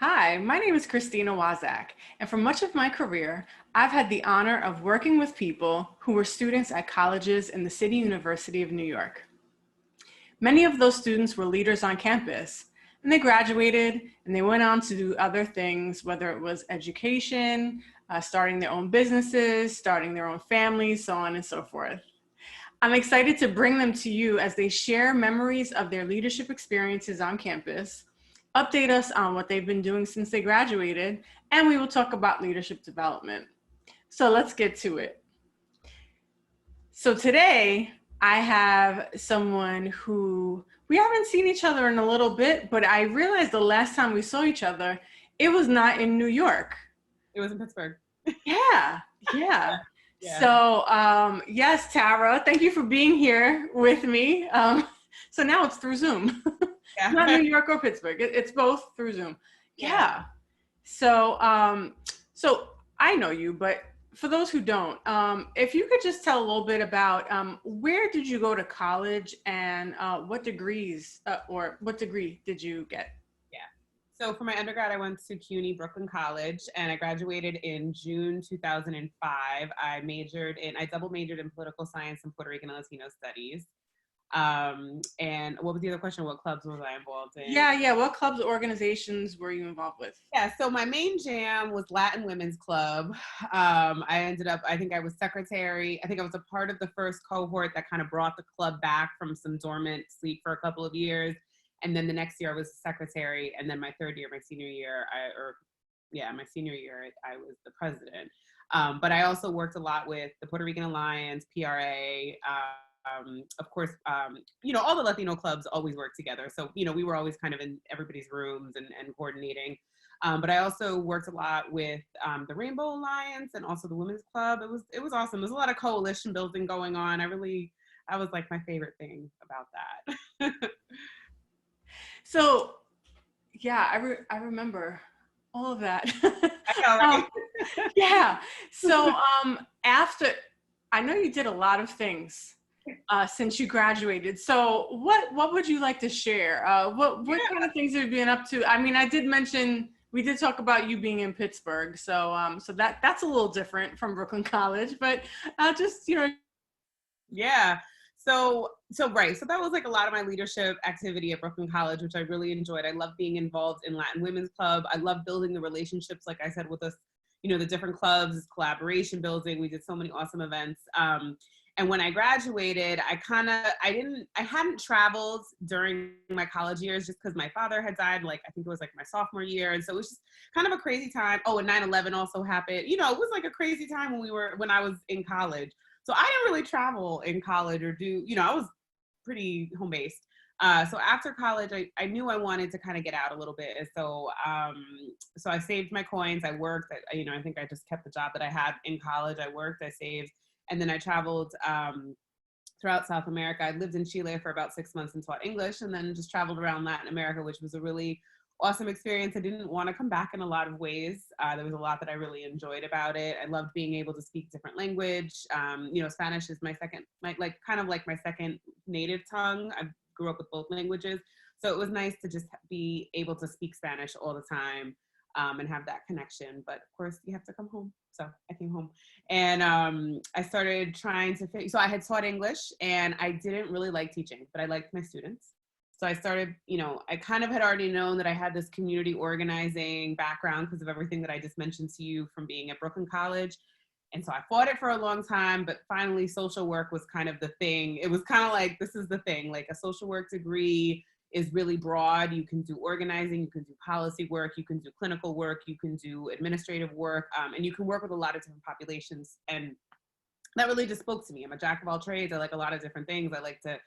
Hi, my name is Christina Wazak, and for much of my career, I've had the honor of working with people who were students at colleges in the City University of New York. Many of those students were leaders on campus, and they graduated and they went on to do other things, whether it was education, starting their own businesses, starting their own families, so on and so forth. I'm excited to bring them to you as they share memories of their leadership experiences on campus, update us on what they've been doing since they graduated, and we will talk about leadership development. So let's get to it. So today I have someone who we haven't seen each other in a little bit, but I realized the last time we saw each other, it was not in New York. It was in Pittsburgh. Yeah, yeah. Yeah. So yes, Tara, thank you for being here with me. So now it's through Zoom. Yeah. Not New York or Pittsburgh. It's both through Zoom. Yeah. Yeah. So so I know you, but for those who don't, if you could just tell a little bit about where did you go to college and what degrees or what degree did you get? Yeah. So for my undergrad, I went to CUNY Brooklyn College, and I graduated in June 2005. I double majored in political science and Puerto Rican and Latino studies. And what was the other question? What clubs was I involved in? Yeah. What clubs or organizations were you involved with? Yeah, so my main jam was Latin Women's Club. I think I was secretary. I think I was a part of the first cohort that kind of brought the club back from some dormant sleep for a couple of years. And then the next year I was secretary. And then my senior year, I was the president. But I also worked a lot with the Puerto Rican Alliance, PRA, of course, all the Latino clubs always work together. So, we were always kind of in everybody's rooms and coordinating. But I also worked a lot with the Rainbow Alliance and also the Women's Club. It was awesome. There's a lot of coalition building going on. That was like my favorite thing about that. So yeah, I remember all of that. I know, right? Yeah. So I know you did a lot of things since you graduated. So what would you like to share? What kind of things have you been up to? I mean, we did talk about you being in Pittsburgh. So that's a little different from Brooklyn College, but just Yeah. So right. So that was like a lot of my leadership activity at Brooklyn College, which I really enjoyed. I love being involved in Latin Women's Club. I love building the relationships, like I said, with us, the different clubs, collaboration building. We did so many awesome events. And when I graduated, I hadn't traveled during my college years just because my father had died, like, I think it was like my sophomore year. And so it was just kind of a crazy time. Oh, and 9/11 also happened. It was like a crazy time when I was in college. So I didn't really travel in college or I was pretty home-based. So after college, I knew I wanted to kind of get out a little bit. And so I saved my coins. I worked. I think I just kept the job that I had in college. I worked, I saved, and then I traveled throughout South America. I lived in Chile for about 6 months and taught English, and then just traveled around Latin America, which was a really awesome experience. I didn't want to come back in a lot of ways. There was a lot that I really enjoyed about it. I loved being able to speak different language. Spanish is my second native tongue. I grew up with both languages. So it was nice to just be able to speak Spanish all the time and have that connection. But of course, you have to come home. So I came home and I started trying to so I had taught English and I didn't really like teaching, but I liked my students. So I started, I kind of had already known that I had this community organizing background because of everything that I just mentioned to you from being at Brooklyn College. And so I fought it for a long time, but finally social work was kind of the thing. It was kind of like, this is the thing, like a social work degree is really broad. You can do organizing, you can do policy work, you can do clinical work, you can do administrative work, and you can work with a lot of different populations. And that really just spoke to me. I'm a jack of all trades. I like a lot of different things. I like to,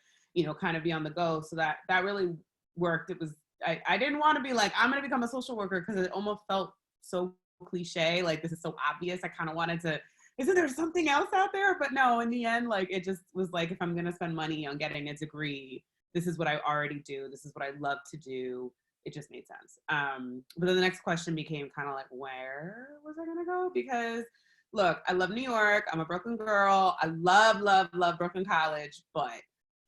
kind of be on the go. So that really worked. It was, I didn't want to be like, I'm going to become a social worker because it almost felt so cliche. Like, this is so obvious. I kind of wanted to, isn't there something else out there? But no, in the end, like, it just was like, if I'm going to spend money on getting a degree, this is what I already do. This is what I love to do. It just made sense. But then the next question became kind of like, where was I going to go? Because look, I love New York. I'm a Brooklyn girl. I love, love, love Brooklyn College, but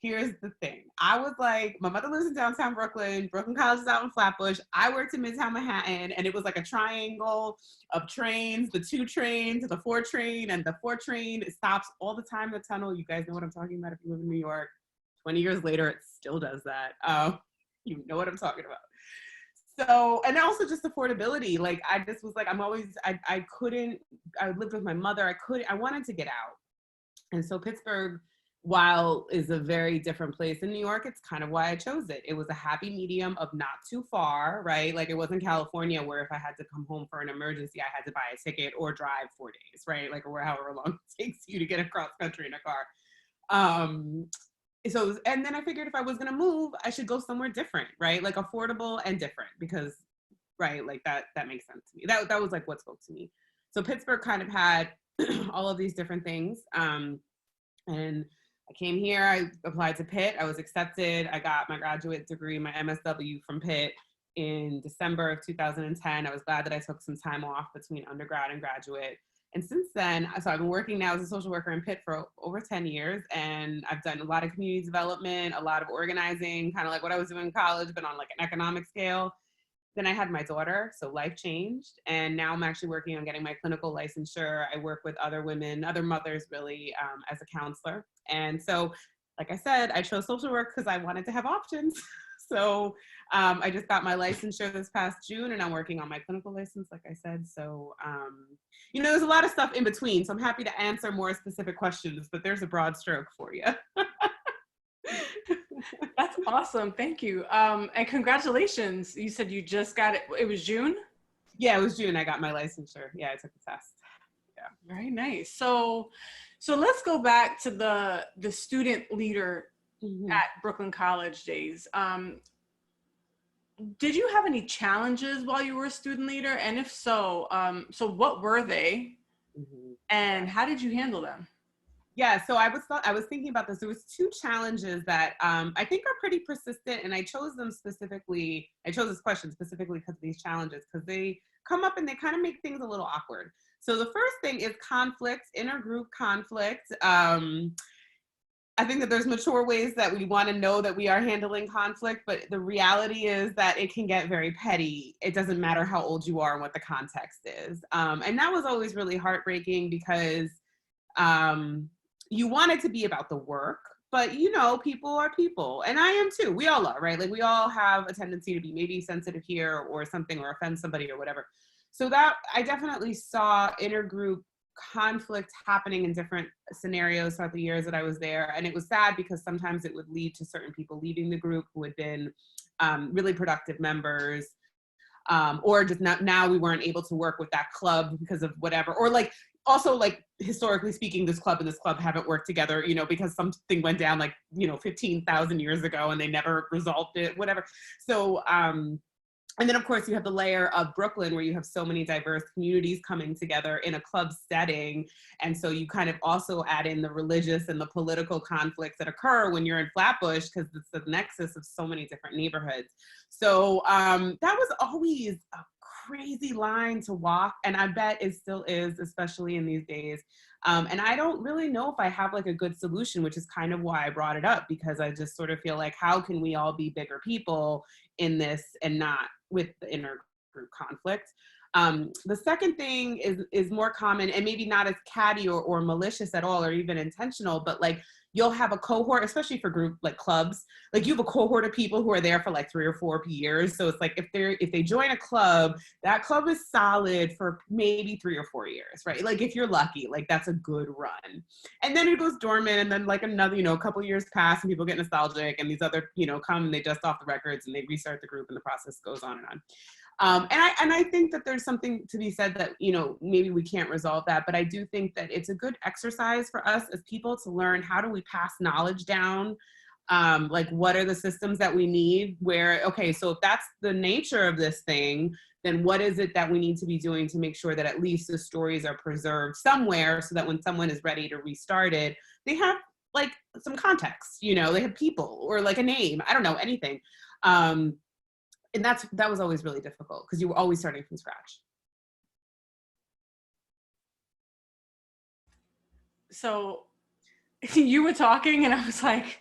here's the thing. I was like, my mother lives in downtown Brooklyn. Brooklyn College is out in Flatbush. I worked in Midtown Manhattan, and it was like a triangle of trains, the 2 trains, the 4 train, and the 4 train. It stops all the time in the tunnel. You guys know what I'm talking about if you live in New York. 20 years later, it still does that. You know what I'm talking about. So, and also just affordability. Like, I just was like, I couldn't, I lived with my mother. I wanted to get out. And so Pittsburgh, while is a very different place in New York, it's kind of why I chose it. It was a happy medium of not too far, right? Like, it wasn't California where if I had to come home for an emergency, I had to buy a ticket or drive 4 days, right? Like, or however long it takes you to get across country in a car. So, and then I figured if I was going to move, I should go somewhere different, right? Like affordable and different because, right, like that makes sense to me. That was like what spoke to me. So Pittsburgh kind of had all of these different things. And I came here, I applied to Pitt, I was accepted. I got my graduate degree, my MSW from Pitt in December of 2010. I was glad that I took some time off between undergrad and graduate. And since then, so I've been working now as a social worker in Pitt for over 10 years, and I've done a lot of community development, a lot of organizing, kind of like what I was doing in college, but on like an economic scale. Then I had my daughter, so life changed. And now I'm actually working on getting my clinical licensure. I work with other women, other mothers really, as a counselor. And so, like I said, I chose social work because I wanted to have options. So I just got my licensure this past June, and I'm working on my clinical license, like I said. So, you know, there's a lot of stuff in between. So I'm happy to answer more specific questions, but there's a broad stroke for you. That's awesome. Thank you. And congratulations. You said you just got it. It was June? Yeah, it was June. I got my licensure. Yeah, I took the test. Yeah. Very nice. So let's go back to the student leader at Brooklyn College days. Did you have any challenges while you were a student leader? And if so, so what were they? And how did you handle them? Yeah, so I was thinking about this. There was 2 challenges that I think are pretty persistent, and I chose them specifically. I chose this question specifically because of these challenges, because they come up and they kind of make things a little awkward. So the first thing is conflict, intergroup conflict. I think that there's mature ways that we want to know that we are handling conflict, but the reality is that it can get very petty. It doesn't matter how old you are and what the context is. And that was always really heartbreaking because you want it to be about the work, but you know, people are people, and I am too. We all are, right? Like, we all have a tendency to be maybe sensitive here or something, or offend somebody or whatever. So that I definitely saw intergroup conflict happening in different scenarios throughout the years that I was there. And it was sad because sometimes it would lead to certain people leaving the group who had been really productive members. Or just not, now we weren't able to work with that club because of whatever, or like, also like historically speaking, this club and this club haven't worked together, you know, because something went down like, you know, 15,000 years ago and they never resolved it, whatever. So, and then of course you have the layer of Brooklyn where you have so many diverse communities coming together in a club setting. And so you kind of also add in the religious and the political conflicts that occur when you're in Flatbush, because it's the nexus of so many different neighborhoods. So that was always a crazy line to walk. And I bet it still is, especially in these days. And I don't really know if I have like a good solution, which is kind of why I brought it up, because I just sort of feel like, how can we all be bigger people in this and not with the intergroup conflict? The second thing is more common and maybe not as catty or malicious at all, or even intentional, but like you'll have a cohort, especially for group like clubs, like you have a cohort of people who are there for like 3 or 4 years. So it's like if they join a club, that club is solid for maybe 3 or 4 years, right? Like if you're lucky, like that's a good run. And then it goes dormant, and then like another, you know, a couple years pass and people get nostalgic, and these other, you know, come and they dust off the records and they restart the group, and the process goes on and on. And I think that there's something to be said that, you know, maybe we can't resolve that, but I do think that it's a good exercise for us as people to learn, how do we pass knowledge down? Like, what are the systems that we need where, okay, so if that's the nature of this thing, then what is it that we need to be doing to make sure that at least the stories are preserved somewhere, so that when someone is ready to restart it, they have like some context, you know, they have people or like a name, I don't know, anything. And that was always really difficult because you were always starting from scratch. So you were talking and I was like,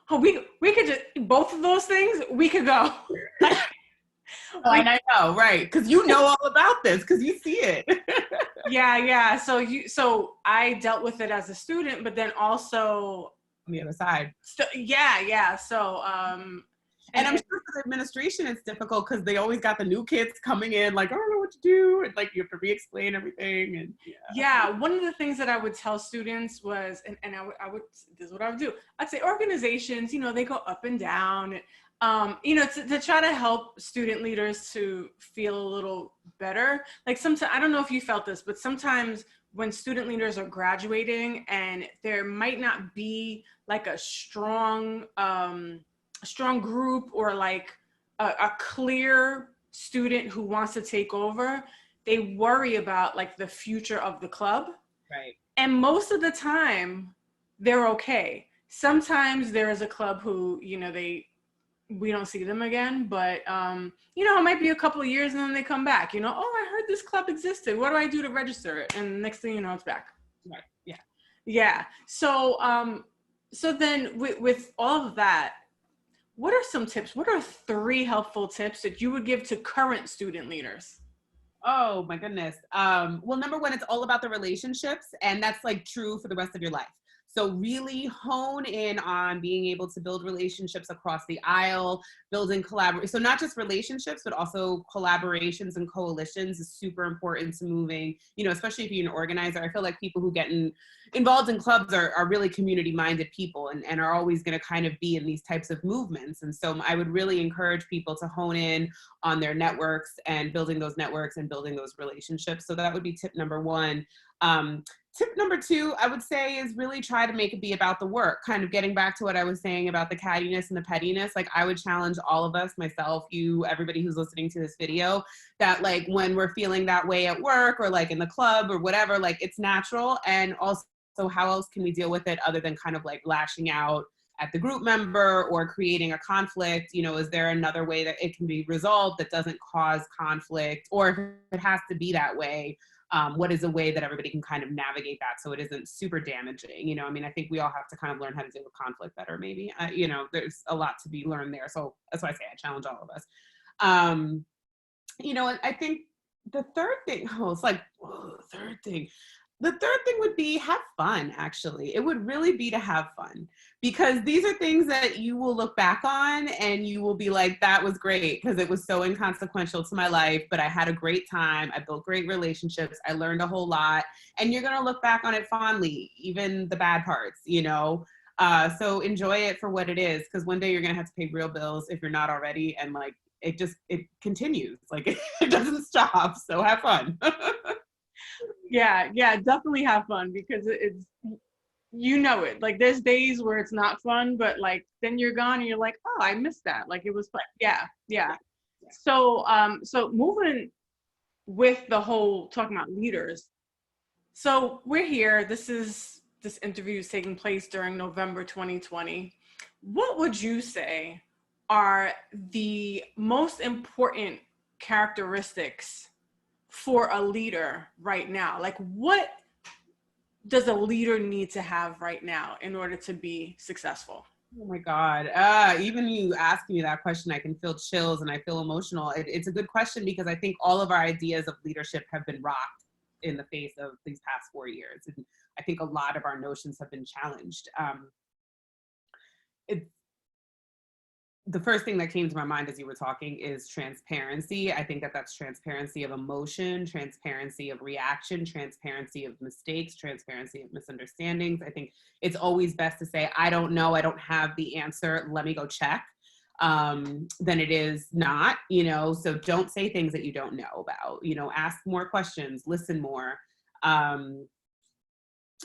Oh, we could just, both of those things, we could go. Oh, and I know, right? Because you know all about this, because you see it. Yeah. So I dealt with it as a student, but then also On the other side. yeah. So And I'm sure for the administration it's difficult because they always got the new kids coming in, like, I don't know what to do. And like you have to re-explain everything. And yeah, one of the things that I would tell students was, and I would, this is what I would do. I'd say organizations, they go up and down. To try to help student leaders to feel a little better. Like sometimes, I don't know if you felt this, but sometimes when student leaders are graduating and there might not be like a strong group or like a clear student who wants to take over, they worry about like the future of the club. Right. And most of the time they're okay. Sometimes there is a club who, we don't see them again, but it might be a couple of years and then they come back, oh, I heard this club existed. What do I do to register it? And next thing you know, it's back. Right. Yeah. Yeah. So then with all of that, what are some tips? What are 3 helpful tips that you would give to current student leaders? Oh my goodness. Well, number one, it's all about the relationships, and that's like true for the rest of your life. So really hone in on being able to build relationships across the aisle, building collaboration. So not just relationships, but also collaborations and coalitions is super important to moving, especially if you're an organizer. I feel like people who get involved in clubs are really community-minded people and are always going to kind of be in these types of movements. And so I would really encourage people to hone in on their networks and building those networks and building those relationships. So that would be tip number 1. Tip number 2, I would say, is really try to make it be about the work, kind of getting back to what I was saying about the cattiness and the pettiness. Like I would challenge all of us, myself, you, everybody who's listening to this video, that like when we're feeling that way at work or like in the club or whatever, like it's natural. And also how else can we deal with it other than kind of like lashing out at the group member or creating a conflict? Is there another way that it can be resolved that doesn't cause conflict? Or if it has to be that way, what is a way that everybody can kind of navigate that so it isn't super damaging? I think we all have to kind of learn how to deal with conflict better, maybe. There's a lot to be learned there. So that's why I say I challenge all of us. I think the third thing, the third thing would be have fun, actually. It would really be to have fun, because these are things that you will look back on and you will be like, that was great because it was so inconsequential to my life, but I had a great time. I built great relationships. I learned a whole lot. And you're going to look back on it fondly, even the bad parts, so enjoy it for what it is, because one day you're going to have to pay real bills if you're not already. And like, it continues. Like it doesn't stop. So have fun. Yeah, definitely have fun, because it's, it. Like there's days where it's not fun, but like then you're gone and you're like, oh, I missed that. Like it was fun. Yeah. So moving with the whole talking about leaders. So we're here. This interview is taking place during November 2020. What would you say are the most important characteristics for a leader right now? Like what does a leader need to have right now in order to be successful? Oh my God. Even you asking me that question, I can feel chills and I feel emotional. It's a good question, because I think all of our ideas of leadership have been rocked in the face of these past 4 years. And I think a lot of our notions have been challenged. The first thing that came to my mind as you were talking is transparency. I think that's transparency of emotion, transparency of reaction, transparency of mistakes, transparency of misunderstandings. I think it's always best to say, I don't know, I don't have the answer, let me go check, than it is not, so don't say things that you don't know about, ask more questions, listen more.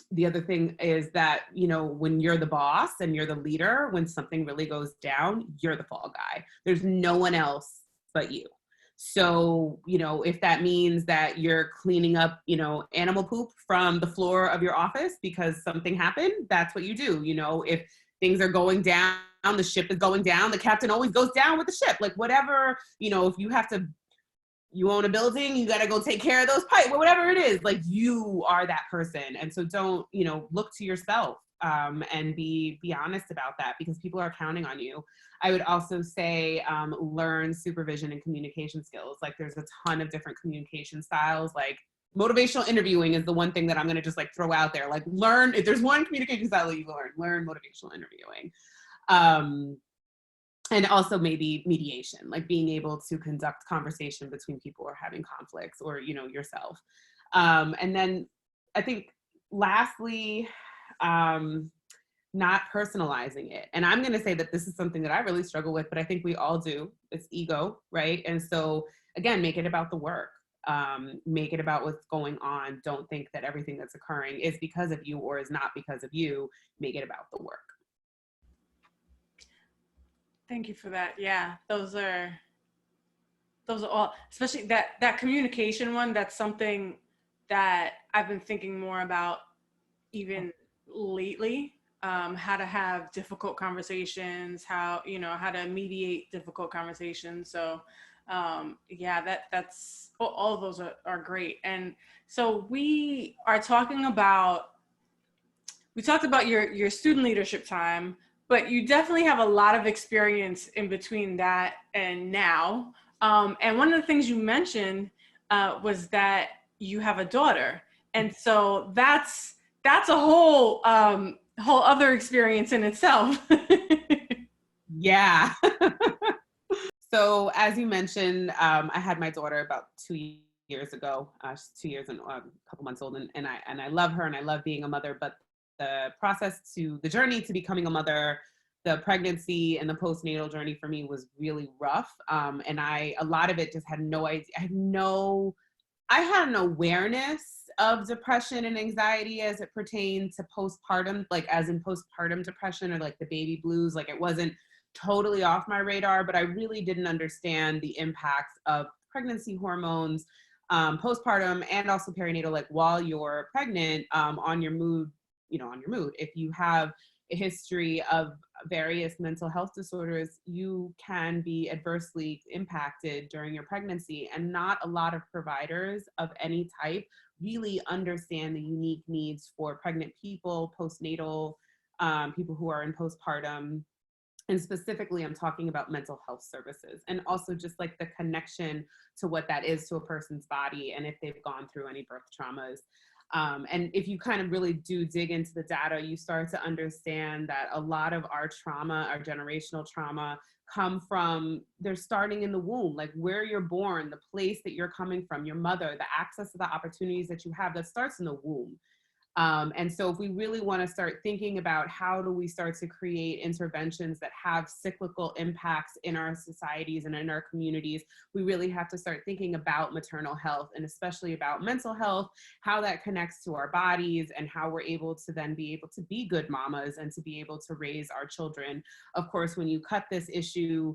The other thing is that, when you're the boss and you're the leader, when something really goes down, you're the fall guy. There's no one else but you. So, if that means that you're cleaning up, animal poop from the floor of your office because something happened, that's what you do. If things are going down, the ship is going down, the captain always goes down with the ship. Like whatever, if you own a building, you got to go take care of those pipes, whatever it is, like you are that person. And so don't, look to yourself and be honest about that, because people are counting on you. I would also say learn supervision and communication skills. Like there's a ton of different communication styles. Like motivational interviewing is the one thing that I'm going to just like throw out there. Like learn, if there's one communication style that you learn motivational interviewing. And also maybe mediation, like being able to conduct conversation between people who are having conflicts, or, you know, yourself. And then I think lastly, not personalizing it. And I'm going to say that this is something that I really struggle with, but I think we all do. It's ego, right? And so again, make it about the work. Make it about what's going on. Don't think that everything that's occurring is because of you or is not because of you. Make it about the work. Thank you for that. Yeah, those are all, especially that communication one. That's something that I've been thinking more about even lately. How to have difficult conversations, how to mediate difficult conversations. So yeah, that's all of those are great. And so we talked about your student leadership time, but you definitely have a lot of experience in between that and now. And one of the things you mentioned was that you have a daughter, and so that's a whole other experience in itself. Yeah. So as you mentioned, I had my daughter about 2 years ago. She's 2 years and a couple months old, and I love her and I love being a mother. But the journey to becoming a mother, the pregnancy and the postnatal journey for me was really rough. And a lot of it just had no idea. I had an awareness of depression and anxiety as it pertained to postpartum, like as in postpartum depression or like the baby blues. Like it wasn't totally off my radar, but I really didn't understand the impacts of pregnancy hormones, postpartum, and also perinatal, like while you're pregnant, on your mood, If you have a history of various mental health disorders, you can be adversely impacted during your pregnancy. And not a lot of providers of any type really understand the unique needs for pregnant people, postnatal, people who are in postpartum. And specifically, I'm talking about mental health services, and also just like the connection to what that is to a person's body, and if they've gone through any birth traumas. And if you kind of really do dig into the data, you start to understand that a lot of our trauma, our generational trauma, come from, they're starting in the womb, like where you're born, the place that you're coming from, your mother, the access to the opportunities that you have, that starts in the womb. And so if we really want to start thinking about how do we start to create interventions that have cyclical impacts in our societies and in our communities, we really have to start thinking about maternal health, and especially about mental health, how that connects to our bodies, and how we're able to then be able to be good mamas and to be able to raise our children. Of course, when you cut this issue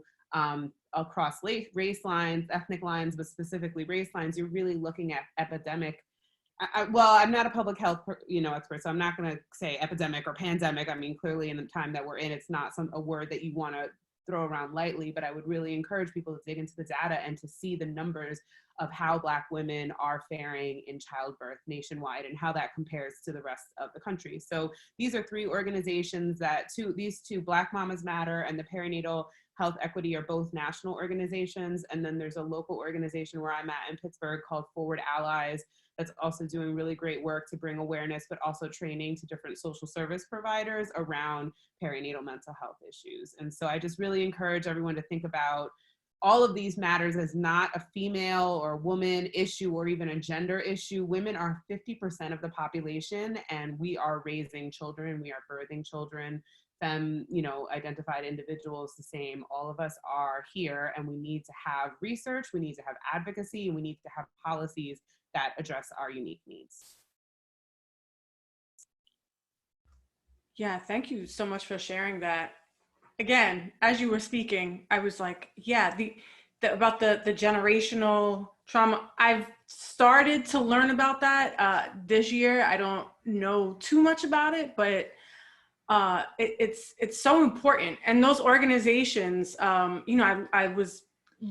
across race lines, ethnic lines, but specifically race lines, you're really looking at epidemic. Well, I'm not a public health, expert, so I'm not going to say epidemic or pandemic. I mean, clearly in the time that we're in, it's not a word that you want to throw around lightly, but I would really encourage people to dig into the data and to see the numbers of how Black women are faring in childbirth nationwide and how that compares to the rest of the country. So these are three organizations these two, Black Mamas Matter and the Perinatal Health Equity, are both national organizations. And then there's a local organization where I'm at in Pittsburgh called Forward Allies, that's also doing really great work to bring awareness, but also training to different social service providers around perinatal mental health issues. And so I just really encourage everyone to think about all of these matters as not a female or woman issue or even a gender issue. Women are 50% of the population, and we are raising children, we are birthing children. Identified individuals, the same. All of us are here, and we need to have research, we need to have advocacy, and we need to have policies that address our unique needs. Yeah, thank you so much for sharing that. Again, as you were speaking, I was like, yeah, about the generational trauma. I've started to learn about that this year. I don't know too much about it, but it's so important. And those organizations, I was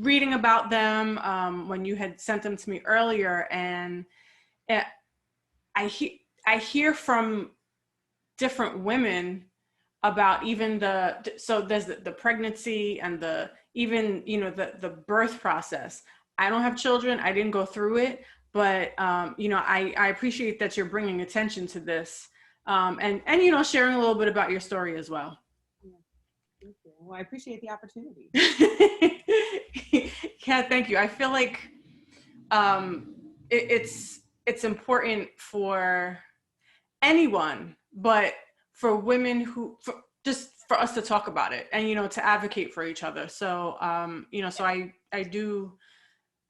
reading about them when you had sent them to me earlier, and I hear from different women about even so there's the pregnancy and the even, you know, the birth process. I don't have children. I didn't go through it, but you know, I appreciate that you're bringing attention to this, and you know, sharing a little bit about your story as well. Yeah, thank you. Well, I appreciate the opportunity. Yeah, thank you. I feel like it's important for anyone, but for women just for us to talk about it and, you know, to advocate for each other. So you know, so I do,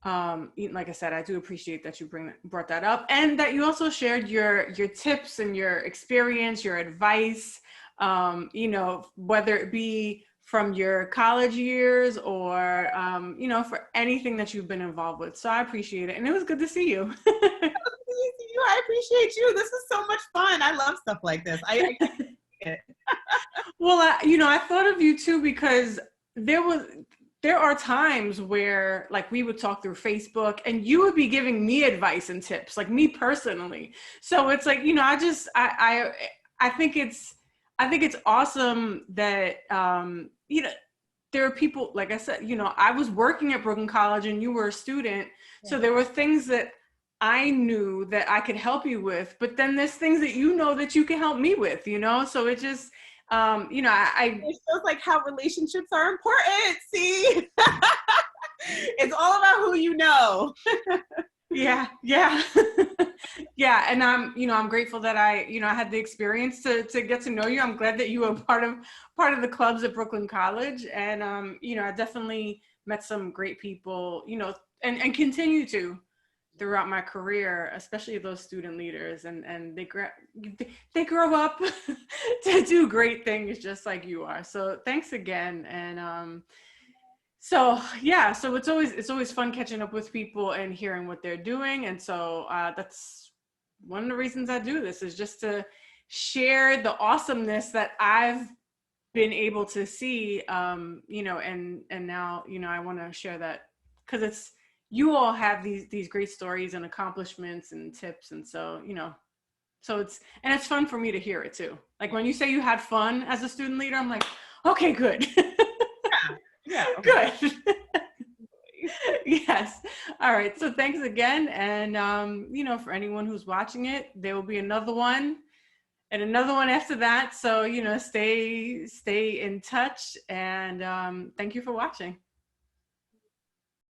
like I said, I do appreciate that you brought that up, and that you also shared your tips and your experience, your advice, you know, whether it be from your college years or you know, for anything that you've been involved with. So I appreciate it, and it was good to see you. I appreciate you. This is so much fun. I love stuff like this. I it. Well, you know, I thought of you too because there are times where like we would talk through Facebook and you would be giving me advice and tips, like me personally. So it's like, you know, I think it's awesome that you know, there are people, like I said, you know, I was working at Brooklyn College and you were a student. So there were things that I knew that I could help you with, but then there's things that you know that you can help me with, you know? So it just, you know, it shows like how relationships are important. See, it's all about who you know. yeah. Yeah. And you know, I'm grateful that you know, I had the experience to get to know you. I'm glad that you were part of the clubs at Brooklyn College. And, you know, I definitely met some great people, you know, and continue to throughout my career, especially those student leaders, and they grow up to do great things just like you are. So thanks again. And so yeah, so it's always fun catching up with people and hearing what they're doing. And so that's one of the reasons I do this, is just to share the awesomeness that I've been able to see, you know, and now, you know, I want to share that because you all have these great stories and accomplishments and tips. And so, you know, so it's fun for me to hear it too. Like when you say you had fun as a student leader, I'm like, okay, good. Yeah. Good. Yes. All right. So thanks again. And, you know, for anyone who's watching it, there will be another one and another one after that. So, you know, stay in touch, and thank you for watching.